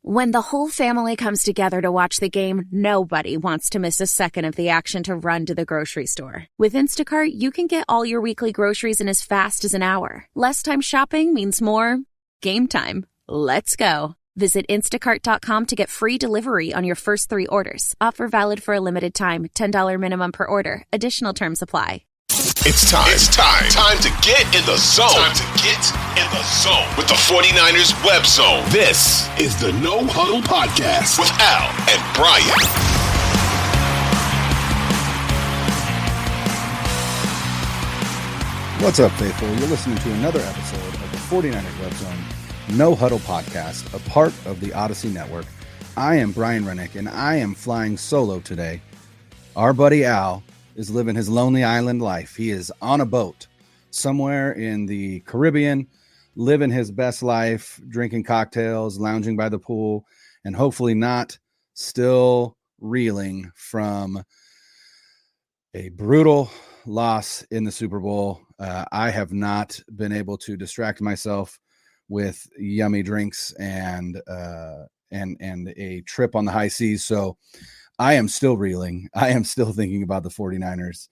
When the whole family comes together to watch the game, nobody wants to miss a second of the action to run to the grocery store. With Instacart, you can get all your weekly groceries in as fast as an hour. Less time shopping means more game time. Let's go. Visit instacart.com to get free delivery on your first 3 orders. Offer valid for a limited time. $10 minimum per order. Additional terms apply. It's time. It's time. Time to get in the zone. Time to get in the zone with the 49ers Web Zone. This is the No Huddle Podcast with Al and Brian. What's up, faithful? You're listening to another episode of the 49ers Web Zone No Huddle Podcast, a part of the Odyssey Network. I am Brian Renick, and I am flying solo today. Our buddy Al is living his lonely island life. He is on a boat somewhere in the Caribbean, living his best life, drinking cocktails, lounging by the pool, and hopefully not still reeling from a brutal loss in the Super Bowl. I have not been able to distract myself with yummy drinks and a trip on the high seas. So I am still reeling. I am still thinking about the 49ers.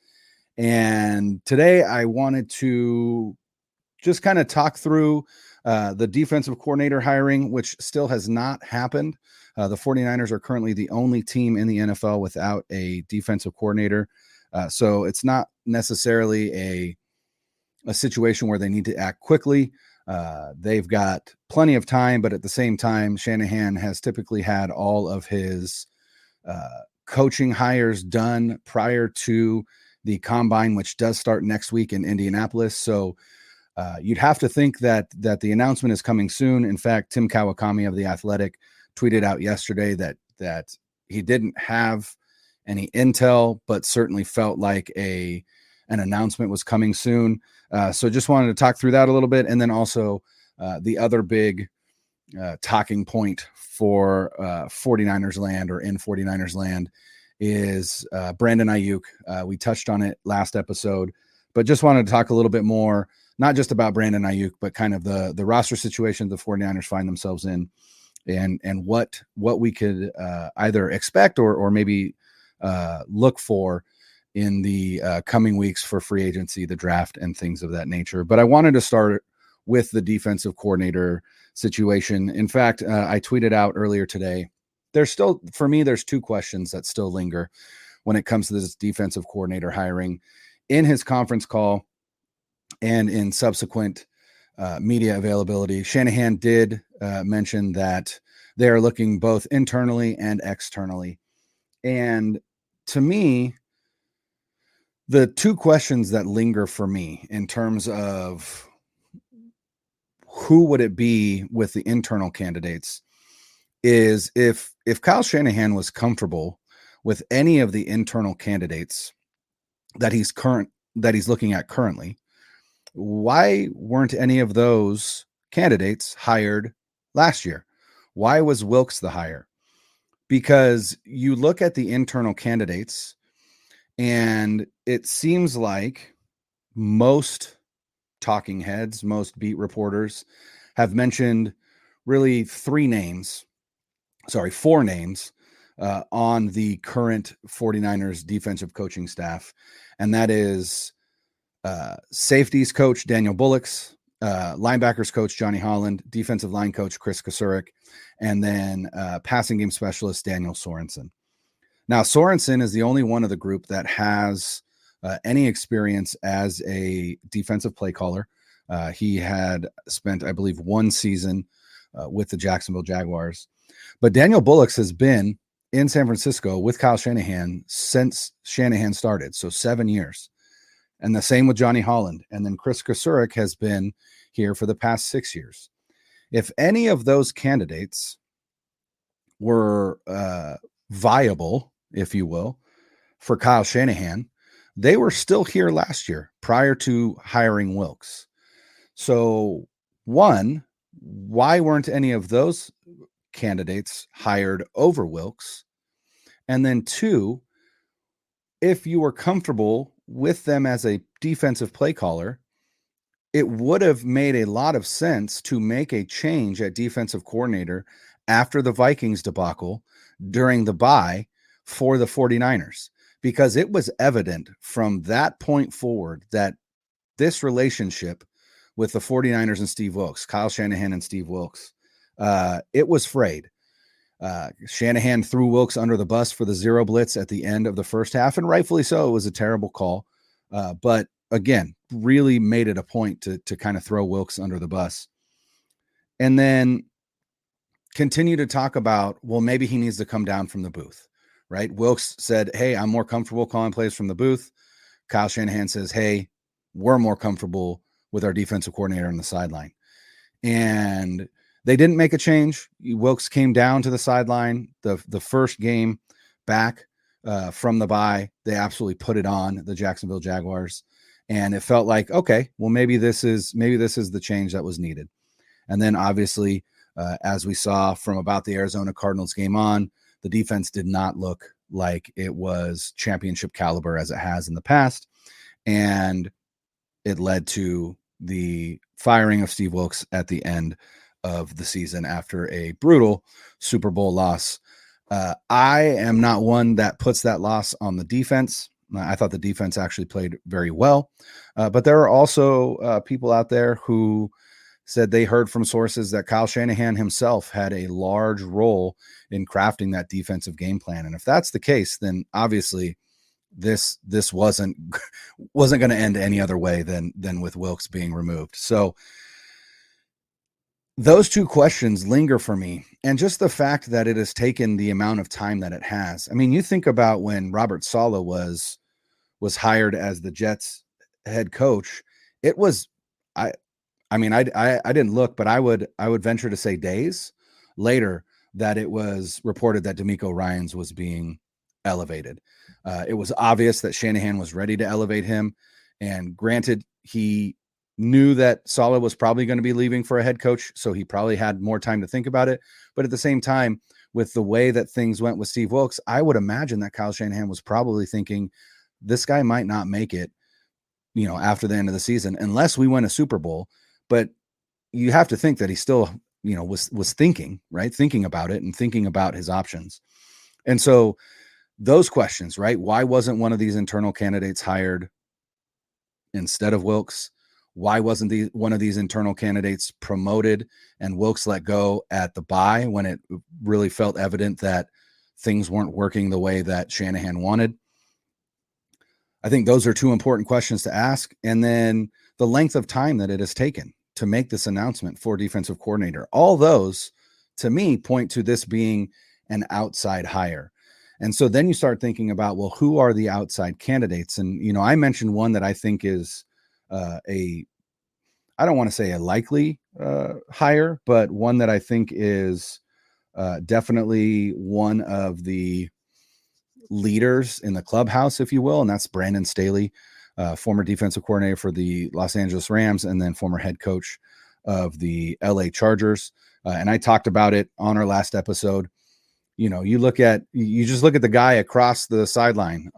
And today I wanted to just kind of talk through the defensive coordinator hiring, which still has not happened. The 49ers are currently the only team in the NFL without a defensive coordinator. So it's not necessarily a situation where they need to act quickly. They've got plenty of time, but at the same time, Shanahan has typically had all of his coaching hires done prior to the combine, which does start next week in Indianapolis. So you'd have to think that the announcement is coming soon. In fact, Tim Kawakami of The Athletic tweeted out yesterday that he didn't have any intel, but certainly felt like an announcement was coming soon. So just wanted to talk through that a little bit. And then also the other big talking point for 49ers land, or in 49ers land, is Brandon Aiyuk. We touched on it last episode, but just wanted to talk a little bit more, not just about Brandon Aiyuk, but kind of the roster situation the 49ers find themselves in, and what we could either expect or maybe look for in the coming weeks for free agency, the draft, and things of that nature. But I wanted to start with the defensive coordinator situation. In fact, I tweeted out earlier today, there's 2 questions that still linger when it comes to this defensive coordinator hiring. In his conference call and in subsequent media availability, Shanahan did mention that they're looking both internally and externally. And to me, the 2 questions that linger for me in terms of who would it be with the internal candidates is if Kyle Shanahan was comfortable with any of the internal candidates that he's looking at currently, why weren't any of those candidates hired last year? Why was Wilks the hire? Because you look at the internal candidates, and it seems like most talking heads, most beat reporters have mentioned really 4 names on the current 49ers defensive coaching staff. And that is safeties coach Daniel Bullocks, linebackers coach Johnny Holland, defensive line coach Chris Kasurik, and then passing game specialist Daniel Sorensen. Now, Sorensen is the only one of the group that has any experience as a defensive play caller. He had spent, I believe, 1 season with the Jacksonville Jaguars. But Daniel Bullocks has been in San Francisco with Kyle Shanahan since Shanahan started, so 7 years. And the same with Johnny Holland. And then Chris Kasurik has been here for the past 6 years. If any of those candidates were viable, if you will, for Kyle Shanahan, they were still here last year prior to hiring Wilks. So, 1, why weren't any of those candidates hired over Wilks? And then 2, if you were comfortable with them as a defensive play caller, it would have made a lot of sense to make a change at defensive coordinator after the Vikings debacle during the bye for the 49ers, because it was evident from that point forward that this relationship with the 49ers and Steve Wilks, Kyle Shanahan and Steve Wilks, it was frayed. Shanahan threw Wilks under the bus for the zero blitz at the end of the first half, and rightfully so. It was a terrible call. But again, really made it a point to kind of throw Wilks under the bus. And then continue to talk about, well, maybe he needs to come down from the booth, right? Wilks said, hey, I'm more comfortable calling plays from the booth. Kyle Shanahan says, hey, we're more comfortable with our defensive coordinator on the sideline. And they didn't make a change. Wilks came down to the sideline. The first game back from the bye, they absolutely put it on the Jacksonville Jaguars. And it felt like, okay, well, maybe this is the change that was needed. And then obviously, as we saw from about the Arizona Cardinals game on, the defense did not look like it was championship caliber as it has in the past. And it led to the firing of Steve Wilks at the end of the season after a brutal Super Bowl loss. I am not one that puts that loss on the defense. I thought the defense actually played very well. But there are also people out there who said they heard from sources that Kyle Shanahan himself had a large role in crafting that defensive game plan. And if that's the case, then obviously this wasn't going to end any other way than with Wilks being removed. So those two questions linger for me. And just the fact that it has taken the amount of time that it has. I mean, you think about when Robert Saleh was hired as the Jets head coach, it was, I didn't look, but I would venture to say days later that it was reported that DeMeco Ryans was being elevated. It was obvious that Shanahan was ready to elevate him. And granted, he knew that Saleh was probably going to be leaving for a head coach, so he probably had more time to think about it. But at the same time, with the way that things went with Steve Wilks, I would imagine that Kyle Shanahan was probably thinking, this guy might not make it, after the end of the season, unless we win a Super Bowl. But you have to think that he still, was thinking, right? Thinking about it and thinking about his options. And so those questions, right? Why wasn't one of these internal candidates hired instead of Wilks? Why wasn't one of these internal candidates promoted and Wilks let go at the bye when it really felt evident that things weren't working the way that Shanahan wanted? I think those are two important questions to ask. And then the length of time that it has taken to make this announcement for defensive coordinator. All those, to me, point to this being an outside hire. And so then you start thinking about, well, who are the outside candidates? And, I mentioned one that I think is I don't want to say a likely hire, but one that I think is definitely one of the leaders in the clubhouse, if you will. And that's Brandon Staley, former defensive coordinator for the Los Angeles Rams, and then former head coach of the LA Chargers. And I talked about it on our last episode. You just look at the guy across the sideline,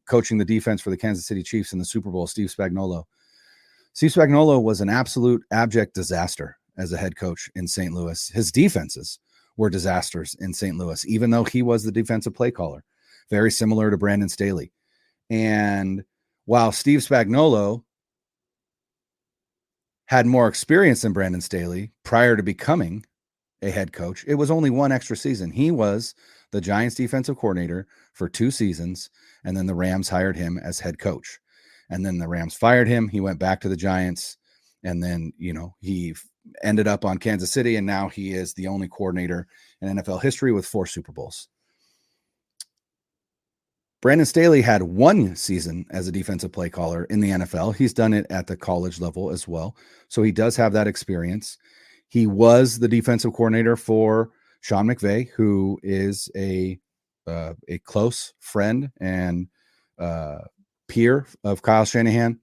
coaching the defense for the Kansas City Chiefs in the Super Bowl, Steve Spagnuolo. Steve Spagnuolo was an absolute abject disaster as a head coach in St. Louis. His defenses were disasters in St. Louis, even though he was the defensive play caller, very similar to Brandon Staley. And while Steve Spagnuolo had more experience than Brandon Staley prior to becoming a head coach, it was only one extra season. He was the Giants defensive coordinator for 2 seasons, and then the Rams hired him as head coach. And then the Rams fired him. He went back to the Giants, and then, he ended up on Kansas City, and now he is the only coordinator in NFL history with 4 Super Bowls. Brandon Staley had 1 season as a defensive play caller in the NFL. He's done it at the college level as well. So he does have that experience. He was the defensive coordinator for Sean McVay, who is a close friend and peer of Kyle Shanahan.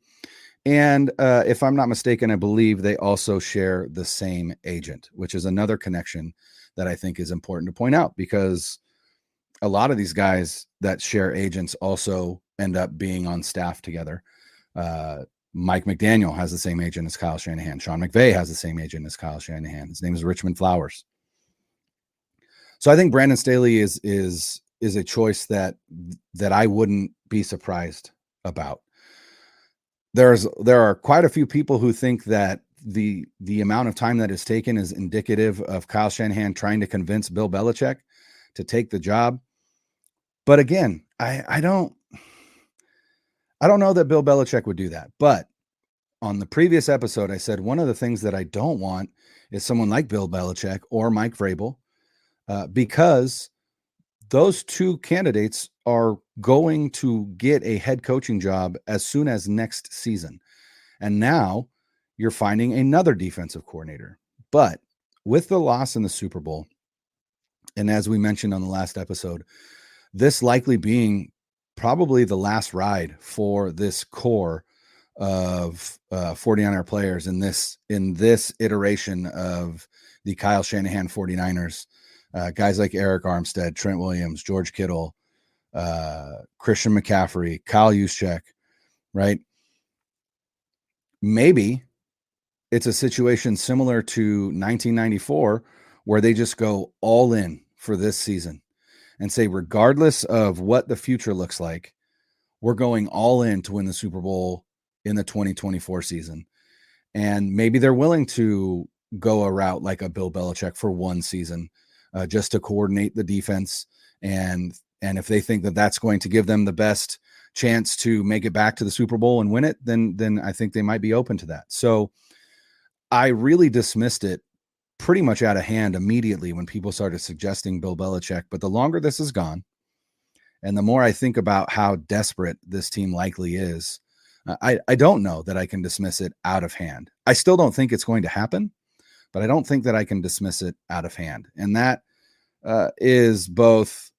And if I'm not mistaken, I believe they also share the same agent, which is another connection that I think is important to point out, because a lot of these guys that share agents also end up being on staff together. Mike McDaniel has the same agent as Kyle Shanahan. Sean McVay has the same agent as Kyle Shanahan. His name is Richmond Flowers. So I think Brandon Staley is a choice that I wouldn't be surprised about. There are quite a few people who think that the amount of time that is taken is indicative of Kyle Shanahan trying to convince Bill Belichick to take the job. But again, I don't know that Bill Belichick would do that. But on the previous episode, I said one of the things that I don't want is someone like Bill Belichick or Mike Vrabel, because those two candidates are going to get a head coaching job as soon as next season. And now you're finding another defensive coordinator. But with the loss in the Super Bowl, and as we mentioned on the last episode, this likely being probably the last ride for this core of 49er players in this iteration of the Kyle Shanahan 49ers, guys like Eric Armstead, Trent Williams, George Kittle, Christian McCaffrey, Kyle Juszczyk, right? Maybe it's a situation similar to 1994 where they just go all in for this season and say, regardless of what the future looks like, we're going all in to win the Super Bowl in the 2024 season. And maybe they're willing to go a route like a Bill Belichick for one season, just to coordinate the defense. And if they think that that's going to give them the best chance to make it back to the Super Bowl and win it, then I think they might be open to that. So I really dismissed it pretty much out of hand immediately when people started suggesting Bill Belichick. But the longer this has gone, and the more I think about how desperate this team likely is, I don't know that I can dismiss it out of hand. I still don't think it's going to happen, but I don't think that I can dismiss it out of hand. And that is both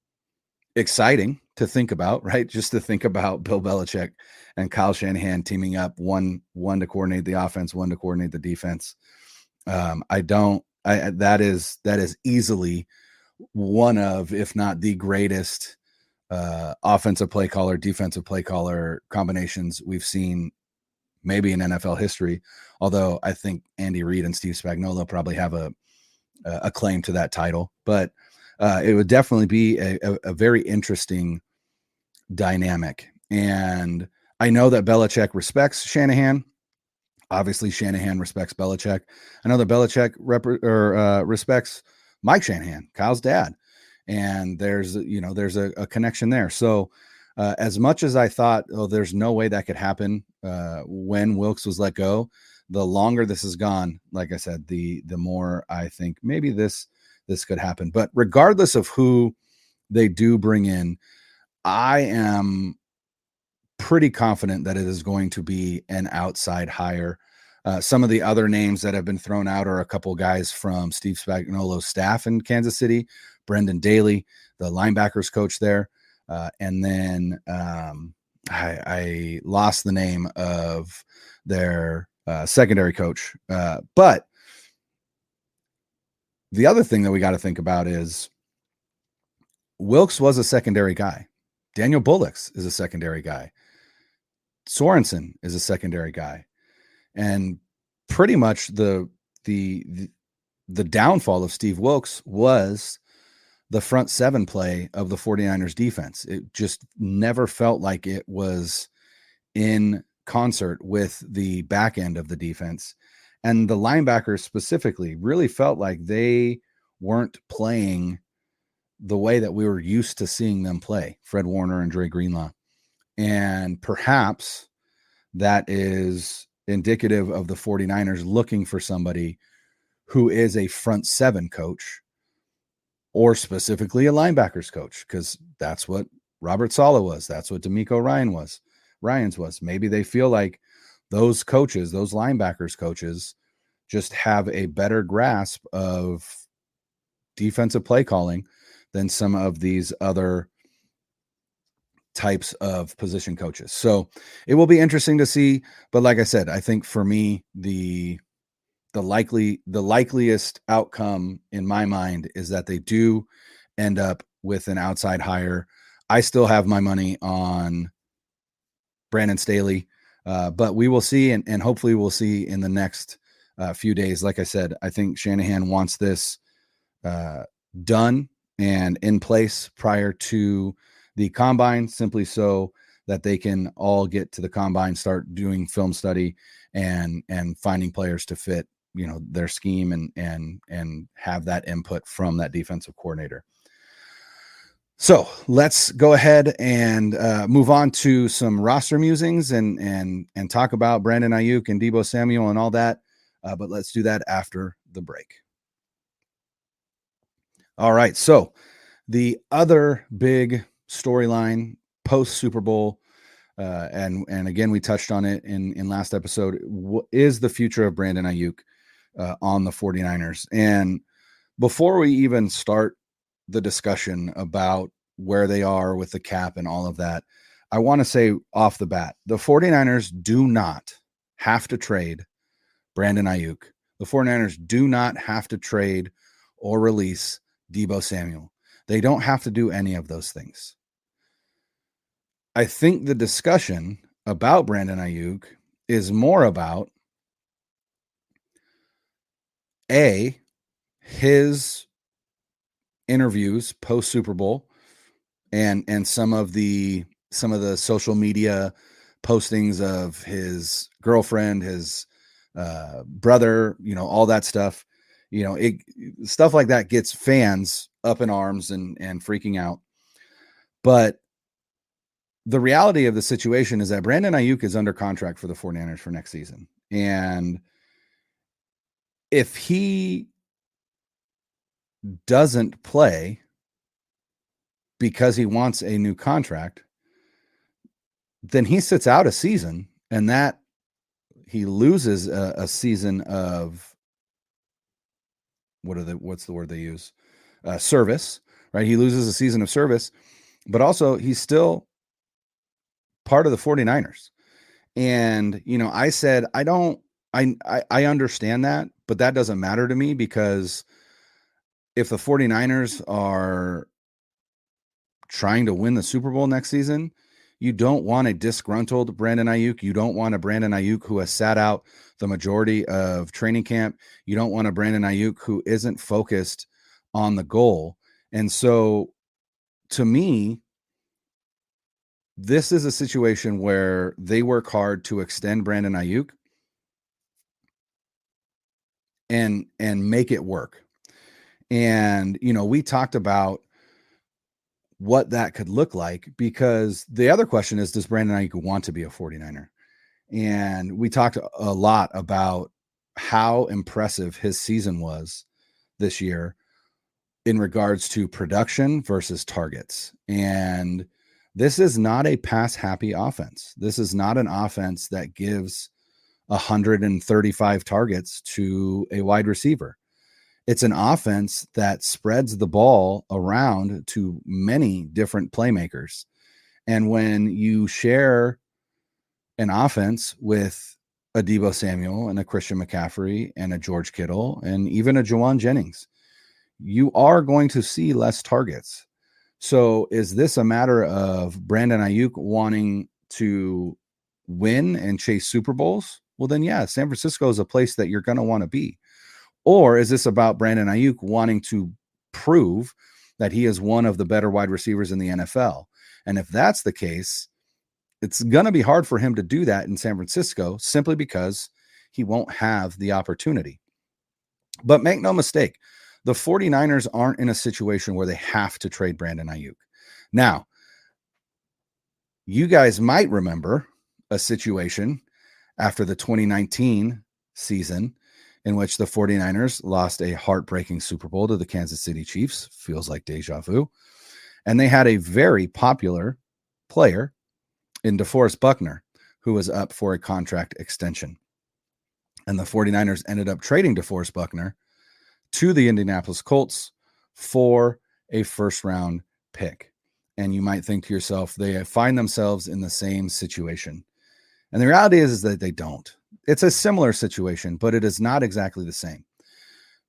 exciting to think about, right? Just to think about Bill Belichick and Kyle Shanahan teaming up, one to coordinate the offense, one to coordinate the defense. That is easily one of, if not the greatest offensive play caller, defensive play caller combinations we've seen maybe in NFL history. Although I think Andy Reid and Steve Spagnuolo probably have a claim to that title, but it would definitely be a very interesting dynamic. And I know that Belichick respects Shanahan. Obviously, Shanahan respects Belichick. I know that Belichick respects Mike Shanahan, Kyle's dad. And there's a connection there. So as much as I thought, there's no way that could happen when Wilks was let go, the longer this has gone, like I said, the more I think maybe this could happen. But regardless of who they do bring in, I am pretty confident that it is going to be an outside hire. Some of the other names that have been thrown out are a couple guys from Steve Spagnuolo's staff in Kansas City, Brendan Daly, the linebackers coach there. And then I lost the name of their secondary coach. But the other thing that we got to think about is Wilks was a secondary guy. Daniel Bullocks is a secondary guy. Sorensen is a secondary guy. And pretty much the downfall of Steve Wilks was the front seven play of the 49ers defense. It just never felt like it was in concert with the back end of the defense. And the linebackers specifically really felt like they weren't playing the way that we were used to seeing them play, Fred Warner and Dre Greenlaw. And perhaps that is indicative of the 49ers looking for somebody who is a front seven coach, or specifically a linebackers coach, because that's what Robert Saleh was. That's what D'Amico Ryans was. Maybe they feel like those coaches, those linebackers coaches, just have a better grasp of defensive play calling than some of these other types of position coaches. So it will be interesting to see. But like I said, I think for me, the likeliest outcome in my mind is that they do end up with an outside hire. I still have my money on Brandon Staley, but we will see, and hopefully we'll see in the next few days. Like I said, I think Shanahan wants this done and in place prior to the combine, simply so that they can all get to the combine, start doing film study and finding players to fit, their scheme and have that input from that defensive coordinator. So let's go ahead and move on to some roster musings and talk about Brandon Aiyuk and Deebo Samuel and all that. But let's do that after the break. All right. So the other big storyline post Super Bowl, and again, we touched on it in last episode, is the future of Brandon Aiyuk on the 49ers. And before we even start the discussion about where they are with the cap and all of that, I want to say off the bat, the 49ers do not have to trade Brandon Aiyuk. The 49ers do not have to trade or release Deebo Samuel. They don't have to do any of those things. I think the discussion about Brandon Aiyuk is more about his interviews post Super Bowl and some of the social media postings of his girlfriend, his brother, all that stuff. Stuff like that gets fans up in arms and freaking out. But the reality of the situation is that Brandon Aiyuk is under contract for the 49ers for next season. And if he doesn't play because he wants a new contract, then he sits out a season, and that he loses a season of what's the word they use? Service, right? He loses a season of service, but also he's still part of the 49ers. And, I said, I understand that, but that doesn't matter to me, because if the 49ers are trying to win the Super Bowl next season, you don't want a disgruntled Brandon Aiyuk. You don't want a Brandon Aiyuk who has sat out the majority of training camp. You don't want a Brandon Aiyuk who isn't focused on the goal. And so to me, this is a situation where they work hard to extend Brandon Aiyuk and make it work. And, we talked about what that could look like, because the other question is, does Brandon Aiyuk want to be a 49er? And we talked a lot about how impressive his season was this year in regards to production versus targets. And this is not a pass happy offense. This is not an offense that gives 135 targets to a wide receiver. It's an offense that spreads the ball around to many different playmakers. And when you share an offense with a Deebo Samuel and a Christian McCaffrey and a George Kittle and even a Juwan Jennings, you are going to see less targets. So is this a matter of Brandon Aiyuk wanting to win and chase Super Bowls? Well, then, yeah, San Francisco is a place that you're going to want to be. Or is this about Brandon Aiyuk wanting to prove that he is one of the better wide receivers in the NFL? And if that's the case, it's going to be hard for him to do that in San Francisco, simply because he won't have the opportunity. But make no mistake, the 49ers aren't in a situation where they have to trade Brandon Aiyuk. Now, you guys might remember a situation after the 2019 season in which the 49ers lost a heartbreaking Super Bowl to the Kansas City Chiefs. Feels like deja vu. And they had a very popular player in DeForest Buckner, who was up for a contract extension. And the 49ers ended up trading DeForest Buckner to the Indianapolis Colts for a first-round pick. And you might think to yourself, they find themselves in the same situation. And the reality is that they don't. It's a similar situation, but it is not exactly the same.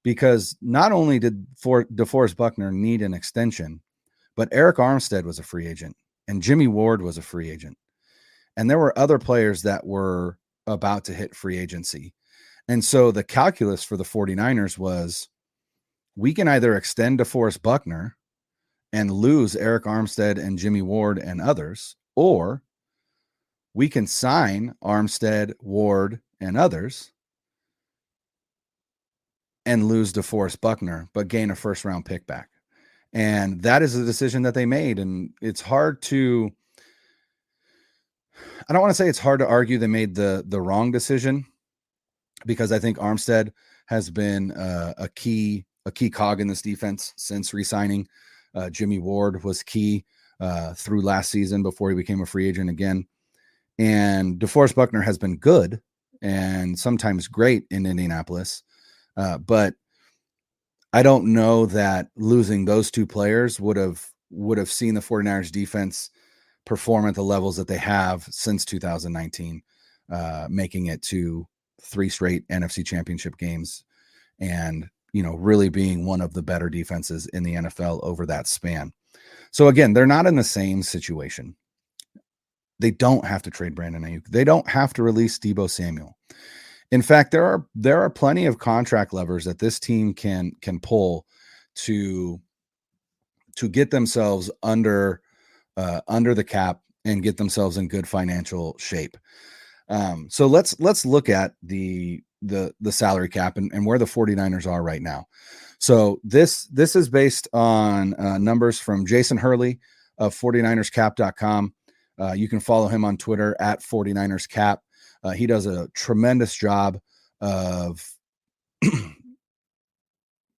Because not only did DeForest Buckner need an extension, but Eric Armstead was a free agent and Jimmy Ward was a free agent. And there were other players that were about to hit free agency. And so the calculus for the 49ers was, we can either extend DeForest Buckner and lose Eric Armstead and Jimmy Ward and others, or we can sign Armstead, Ward, and others and lose DeForest Buckner, but gain a first-round pick back. And that is a decision that they made. And it's hard to, I don't want to say it's hard to argue they made the wrong decision, because I think Armstead has been a key cog in this defense since re-signing. Jimmy Ward was key through last season before he became a free agent again. And DeForest Buckner has been good and sometimes great in Indianapolis. But I don't know that losing those two players would have seen the 49ers defense perform at the levels that they have since 2019, making it to 3 straight NFC championship games and, really being one of the better defenses in the NFL over that span. So again, they're not in the same situation. They don't have to trade Brandon Aiyuk. They don't have to release Deebo Samuel. In fact, there are plenty of contract levers that this team can pull to get themselves under the cap and get themselves in good financial shape. So let's look at the salary cap and where the 49ers are right now. So this is based on numbers from Jason Hurley of 49erscap.com. You can follow him on Twitter at 49erscap. He does a tremendous job of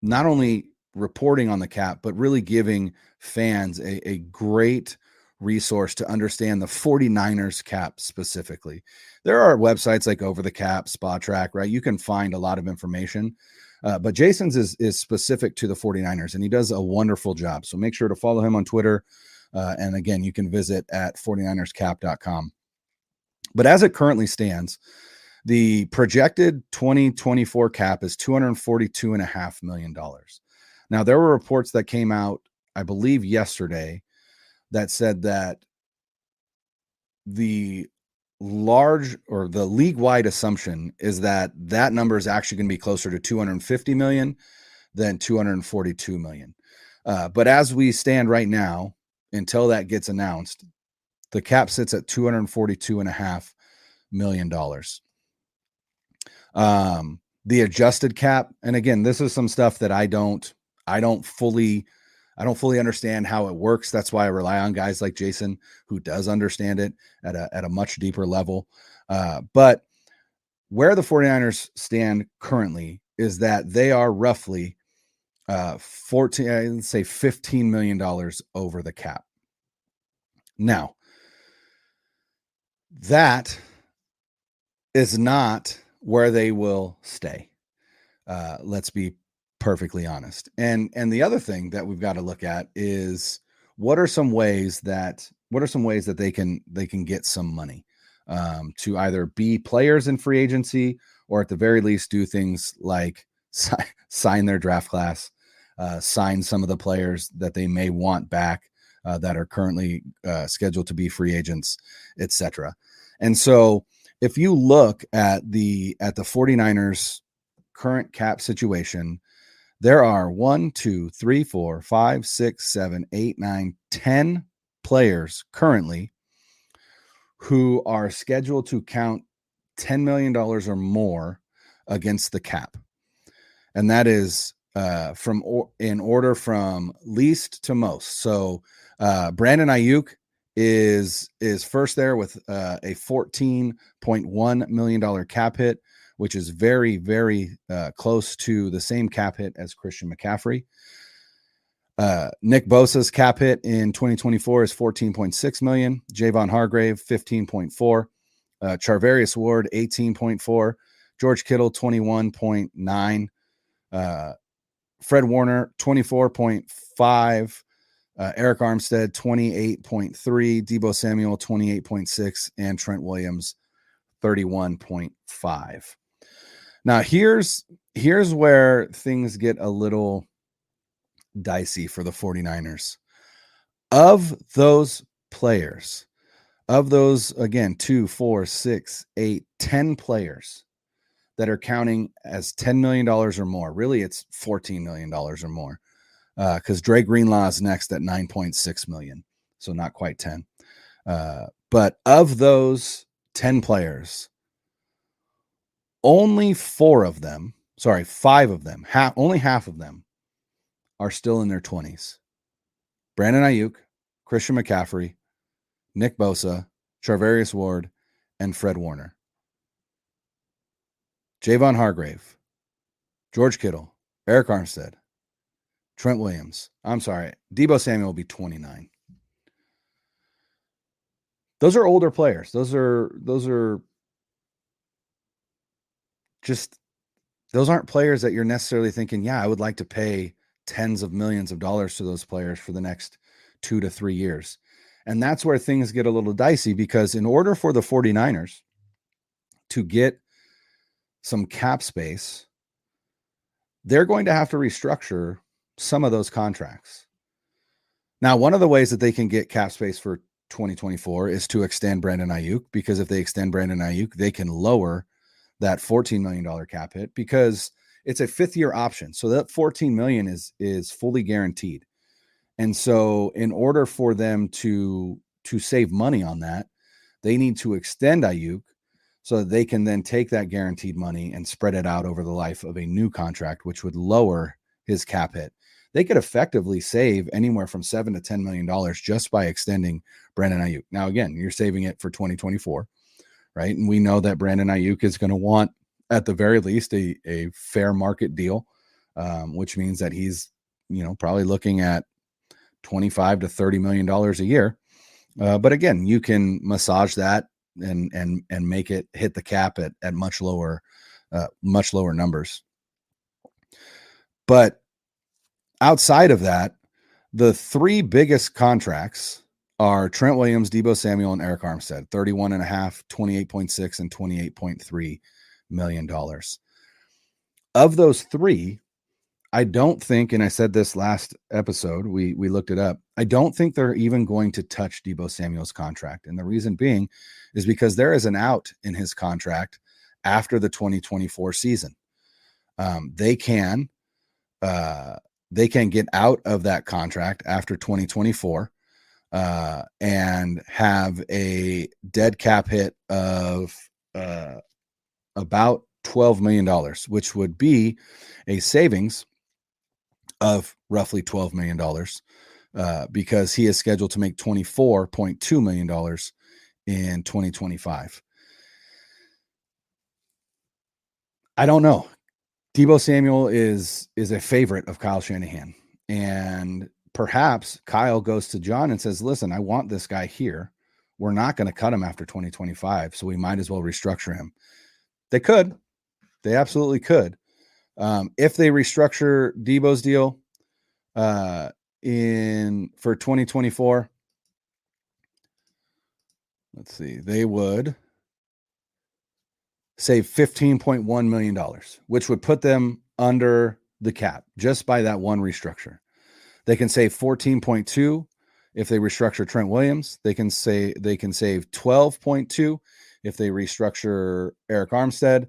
not only reporting on the cap, but really giving fans a great resource to understand the 49ers cap specifically. There are websites like Over the Cap, Spot Track, right? You can find a lot of information, but Jason's is specific to the 49ers, and he does a wonderful job. So make sure to follow him on Twitter. And again, you can visit at 49erscap.com. But as it currently stands, the projected 2024 cap is $242.5 million. Now, there were reports that came out, I believe, yesterday that said that the league-wide assumption is that number is actually going to be closer to 250 million than 242 million. But as we stand right now, until that gets announced, the cap sits at $242.5 million. The adjusted cap, and again, this is some stuff that I don't fully understand how it works. That's why I rely on guys like Jason, who does understand it at a much deeper level. But where the 49ers stand currently is that they are roughly $15 million over the cap. Now, that is not where they will stay. Let's be perfectly honest. And the other thing that we've got to look at is what are some ways that they can get some money to either be players in free agency, or at the very least do things like sign their draft class, sign some of the players that they may want back that are currently scheduled to be free agents, etc. And so if you look at the 49ers current cap situation, there are 1, 2, 3, 4, 5, 6, 7, 8, 9, 10 players currently who are scheduled to count $10 million or more against the cap. And that is in order from least to most. So Brandon Aiyuk is first there with a $14.1 million cap hit, which is very, very close to the same cap hit as Christian McCaffrey. Nick Bosa's cap hit in 2024 is $14.6 million. Javon Hargrave, $15.4. Charvarius Ward, $18.4. George Kittle, $21.9. Fred Warner, $24.5. Eric Armstead, $28.3. Deebo Samuel, $28.6. And Trent Williams, $31.5. Now, here's where things get a little dicey for the 49ers. Of those players, again, 2, 4, 6, 8, 10 players that are counting as $10 million or more, really it's $14 million or more because Dre Greenlaw is next at 9.6 million. So not quite 10. But of those 10 players, only 5 of them, only half of them are still in their 20s. Brandon Aiyuk, Christian McCaffrey, Nick Bosa, Charvarius Ward, and Fred Warner. Javon Hargrave, George Kittle, Eric Armstead, Trent Williams. I'm sorry, Deebo Samuel will be 29. Those are older players. Those are just, those aren't players that you're necessarily thinking, yeah, I would like to pay tens of millions of dollars to those players for the next 2 to 3 years. And that's where things get a little dicey, because in order for the 49ers to get some cap space, they're going to have to restructure some of those contracts. Now, one of the ways that they can get cap space for 2024 is to extend Brandon Aiyuk, because if they extend Brandon Aiyuk, they can lower that $14 million cap hit, because it's a 5th-year option. So that $14 million is fully guaranteed. And so in order for them to save money on that, they need to extend Aiyuk so that they can then take that guaranteed money and spread it out over the life of a new contract, which would lower his cap hit. They could effectively save anywhere from $7 to $10 million just by extending Brandon Aiyuk. Now, again, you're saving it for 2024, right? And we know that Brandon Aiyuk is going to want, at the very least, a fair market deal, which means that he's, probably looking at $25 to $30 million a year. But again, you can massage that and make it hit the cap at much lower numbers. But outside of that, the 3 biggest contracts are Trent Williams, Deebo Samuel, and Eric Armstead, 31.5, 28.6, and $28.3 million. Of those 3, I don't think, and I said this last episode, we looked it up, I don't think they're even going to touch Deebo Samuel's contract. And the reason being is because there is an out in his contract after the 2024 season. They can get out of that contract after 2024 and have a dead cap hit of about $12 million, which would be a savings of roughly $12 million because he is scheduled to make $24.2 million in 2025. I don't know. Deebo Samuel is a favorite of Kyle Shanahan, and perhaps Kyle goes to John and says, listen, I want this guy here. We're not going to cut him after 2025, so we might as well restructure him. They could. They absolutely could. If they restructure Deebo's deal for 2024, let's see, they would save $15.1 million, which would put them under the cap just by that one restructure. They can save 14.2 if they restructure Trent Williams. They can save 12.2 if they restructure Eric Armstead.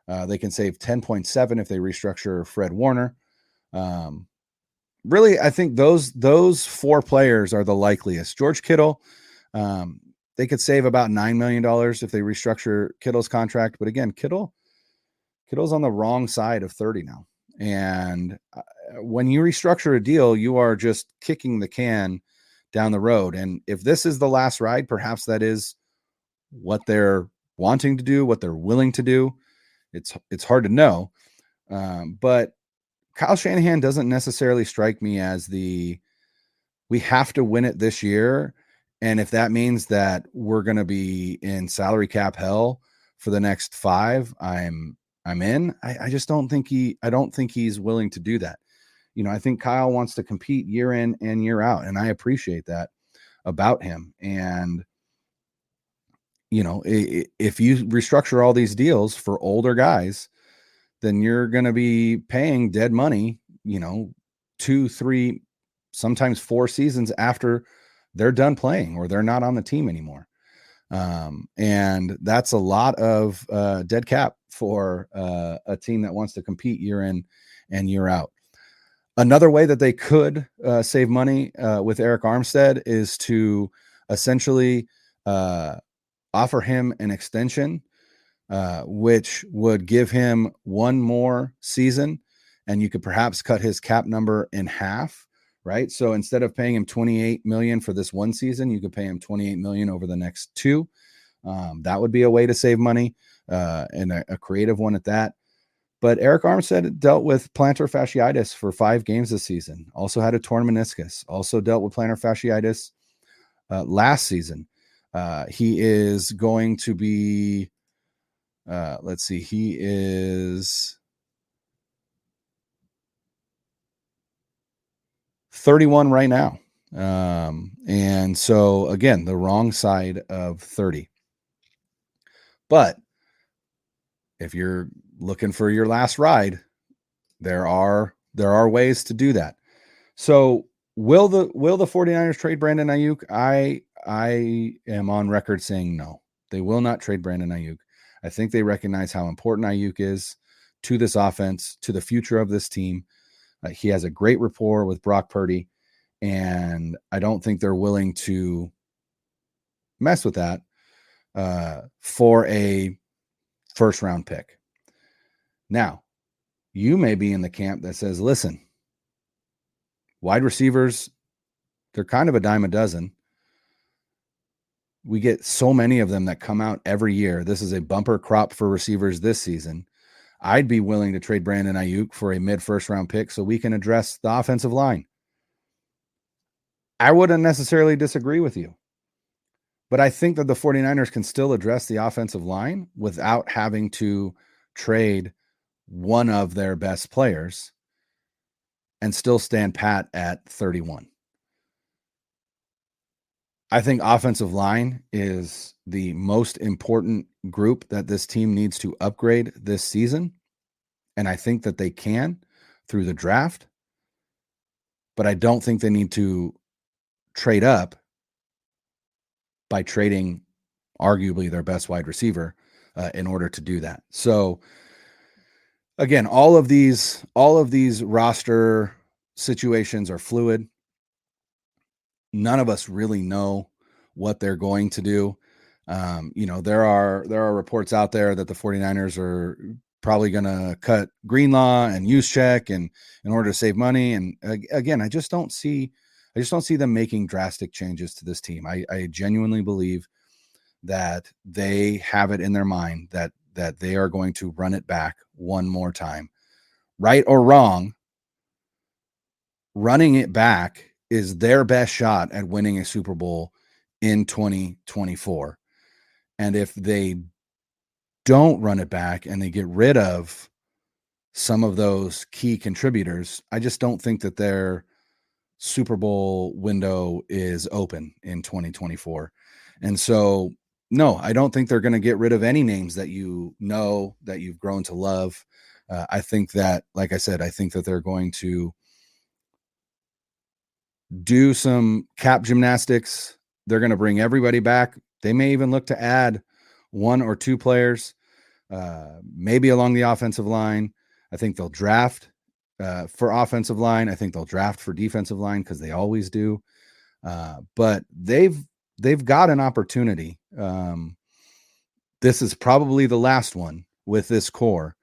They can save 10.7 if they restructure Fred Warner. Really, I think those 4 players are the likeliest. George Kittle, they could save about $9 million if they restructure Kittle's contract. But again, Kittle's on the wrong side of 30 now. And when you restructure a deal, you are just kicking the can down the road. And if this is the last ride, perhaps that is what they're wanting to do, what they're willing to do. It's hard to know. But Kyle Shanahan doesn't necessarily strike me as we have to win it this year. And if that means that we're going to be in salary cap hell for the next 5, I'm in. I just don't think he's willing to do that. I think Kyle wants to compete year in and year out, and I appreciate that about him. And if you restructure all these deals for older guys, then you're going to be paying dead money, 2, 3, sometimes 4 seasons after they're done playing or they're not on the team anymore. And that's a lot of dead cap for a team that wants to compete year in and year out. Another way that they could save money with Eric Armstead is to essentially offer him an extension, which would give him one more season, and you could perhaps cut his cap number in half, right? So instead of paying him $28 million for this one season, you could pay him $28 million over the next two. That would be a way to save money, and a creative one at that. But Eric Armstead dealt with plantar fasciitis for 5 games this season. Also had a torn meniscus. Also dealt with plantar fasciitis last season. He is going to be, he is 31 right now. And so, again, the wrong side of 30. But if you're looking for your last ride, there are ways to do that. So will the 49ers trade Brandon Aiyuk? I am on record saying no. They will not trade Brandon Aiyuk. I think they recognize how important Aiyuk is to this offense, to the future of this team. He has a great rapport with Brock Purdy, and I don't think they're willing to mess with that for a first-round pick. Now, you may be in the camp that says, listen, wide receivers, they're kind of a dime a dozen. We get so many of them that come out every year. This is a bumper crop for receivers this season. I'd be willing to trade Brandon Aiyuk for a mid-first round pick so we can address the offensive line. I wouldn't necessarily disagree with you, but I think that the 49ers can still address the offensive line without having to trade one of their best players and still stand pat at 31. I think offensive line is the most important group that this team needs to upgrade this season. And I think that they can through the draft, but I don't think they need to trade up by trading arguably their best wide receiver in order to do that. So again, all of these roster situations are fluid. None of us really know what they're going to do. There are reports out there that the 49ers are probably going to cut Greenlaw and Juszczyk in order to save money. And again, I just don't see them making drastic changes to this team. I genuinely believe that they have it in their mind that they are going to run it back one more time. Right or wrong, running it back is their best shot at winning a Super Bowl in 2024. And if they don't run it back and they get rid of some of those key contributors, I just don't think that their Super Bowl window is open in 2024. And so, no, I don't think they're going to get rid of any names that you know, that you've grown to love. I think that, like I said, I think that they're going to do some cap gymnastics. They're going to bring everybody back. They may even look to add one or two players, maybe along the offensive line. I think they'll draft for offensive line. I think they'll draft for defensive line because they always do. But they've got an opportunity. This is probably the last one with this core,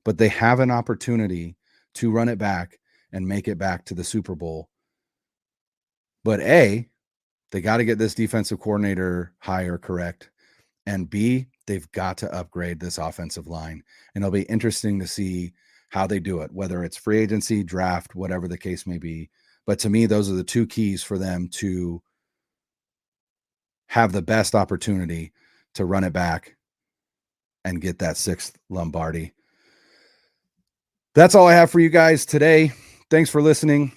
but they have an opportunity to run it back and make it back to the Super Bowl. But A, they got to get this defensive coordinator hire correct. And B, they've got to upgrade this offensive line. And it'll be interesting to see how they do it, whether it's free agency, draft, whatever the case may be. But to me, those are the two keys for them to have the best opportunity to run it back and get that 6th Lombardi. That's all I have for you guys today. Thanks for listening.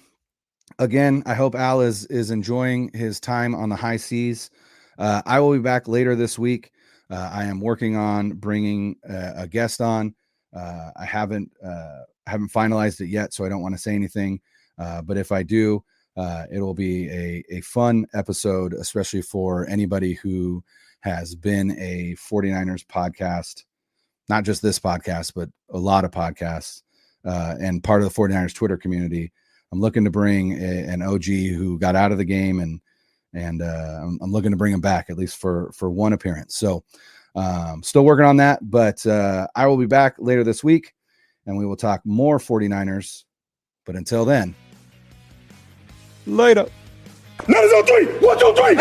Again, I hope Al is enjoying his time on the high seas. I will be back later this week. I am working on bringing a guest on. I haven't finalized it yet, so I don't want to say anything. But if I do, it will be a fun episode, especially for anybody who has been a 49ers podcast, not just this podcast, but a lot of podcasts, and part of the 49ers Twitter community I'm looking to bring an OG who got out of the game, and I'm looking to bring him back at least for one appearance. So still working on that, but I will be back later this week, and we will talk more 49ers. But until then, later. 9-0-3, 1, 2, 3.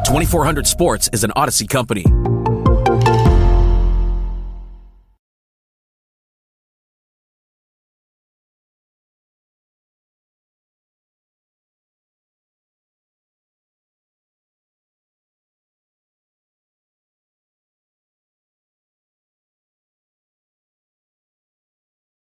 .2400 Sports is an Odyssey company.